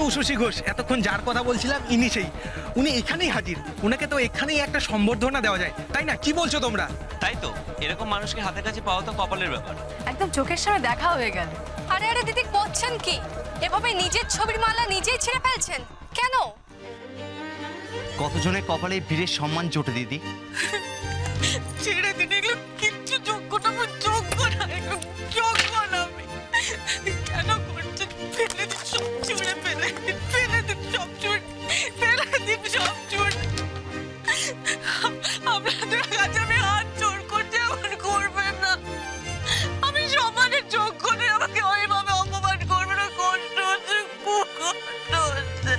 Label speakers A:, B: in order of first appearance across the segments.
A: উষসী ঘোষ, এতক্ষণ যার কথা বলছিলাম ইনি সেই। উনি এখানেই হাজির। উনাকে তো এখানেই একটা সম্বর্ধনা দেওয়া যায়, তাই না? কি বলছো তোমরা?
B: তাই তো, এরকম মানুষকে হাতের কাছে পাওয়া তো কপালের ব্যাপার।
C: একদম চোখের সামনে দেখা হয়ে গেল।
D: আরে আরে দিদি, করছেন কি? এভাবে নিজের ছবির মালা নিজেই ছিঁড়ে ফেলছেন কেন?
E: কতজনের কপালে বীরের সম্মান জোটে দিদি।
C: ছেড়ে দিন, এগুলো কিচ্ছু যোগ্য না, আমার যোগ্য না, এগুলো যোগ্য না আমি। কেন করছেন? ফেলে দিন সব, ছুঁড়ে ফেলে দিন, ফেলে দিন সব, ছুঁড়ে ফেলে দিন সব, ছুঁড়ে। আপনাদের কাছে আমি হাত জোড় করছি, এমন করবেন না। আমি সমানের যোগ্য নেই, আমাকে ওইভাবে অপমান করবেন না। কষ্ট হচ্ছে, খুব কষ্ট হচ্ছে।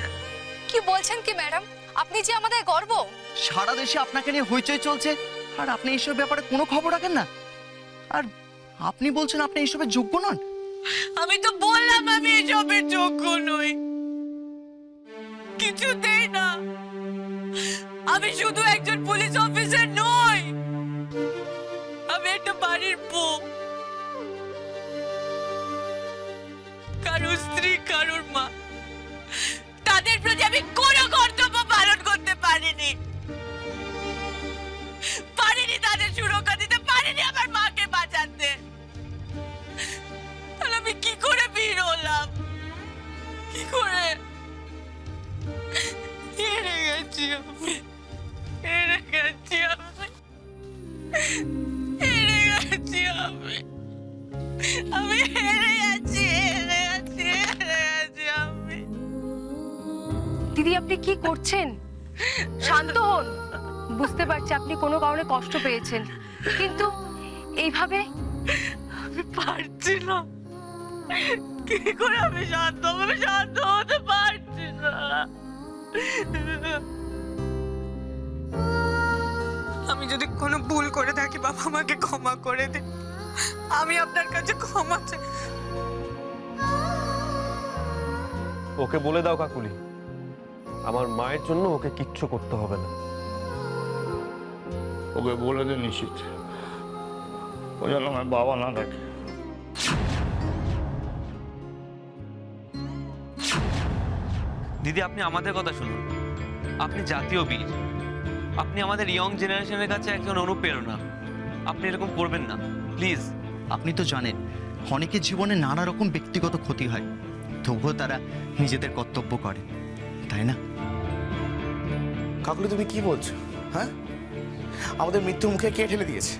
D: কি বলছেন কি ম্যাডাম? আপনি যে আমাদের গর্ব।
E: সারা দেশে আপনাকে নিয়ে হইচই চলছে, আর আপনি এইসব ব্যাপারে কোনো খবর রাখেন না। আর আপনি বলছেন আপনি এইসবের যোগ্য নন।
C: আমি তো বললাম আমি এসবের যোগ্য নই, কিছুতেই না। আমি শুধু একজন পুলিশ অফিসার নই, আমি একটা বাড়ির বউ, কারোর স্ত্রী, কারোর মা। তাদের প্রতি আমি কোনো কর্তব্য পালন করতে পারিনি, তাদের সুরক্ষা দিতে পারিনি, আমার মাকে বাঁচাতে। তাহলে আমি কি করে বীর হলাম? কি করে? হেরে গেছি আমি, হেরে গেছি আমি, হেরে গেছি আমি, আমি হেরে গেছি, হেরে গেছি, হেরে গেছি আমি।
D: দিদি, আপনি কি করছেন? শান্ত হন। বুঝতে পারছি আপনি কোনো কারণে কষ্ট পেয়েছেন, কিন্তু এইভাবে
C: আমি পারছি না। কি করে আমি শান্ত হবো? আমি শান্ত হতে পারছি না। আমি যদি কোনো ভুল করে থাকি, বাবা আমাকে ক্ষমা করে দিন। আমি আপনার কাছে ক্ষমা চাই।
F: ওকে বলে দাও কাকুলি, আমার মায়ের জন্য ওকে কিচ্ছু করতে হবে না।
G: ওকে বলে দে নিশ্চিত, ও যেন আমার বাবা না দেখে।
B: দিদি, আপনি আমাদের কথা শুনুন। আপনি জাতীয় বীর, আপনি আমাদের ইয়ং জেনারেশনের কাছে একজন অনুপ্রেরণা। আপনি এরকম করবেন না প্লিজ।
E: আপনি তো জানেন অনেকের জীবনে নানা রকম ব্যক্তিগত ক্ষতি হয়, তবুও তারা নিজেদের কর্তব্য করে, তাই না?
H: কাকুলি তুমি কি বলছো? হ্যাঁ, আমাদের মৃত্যুর মুখে কে ঠেলে দিয়েছে?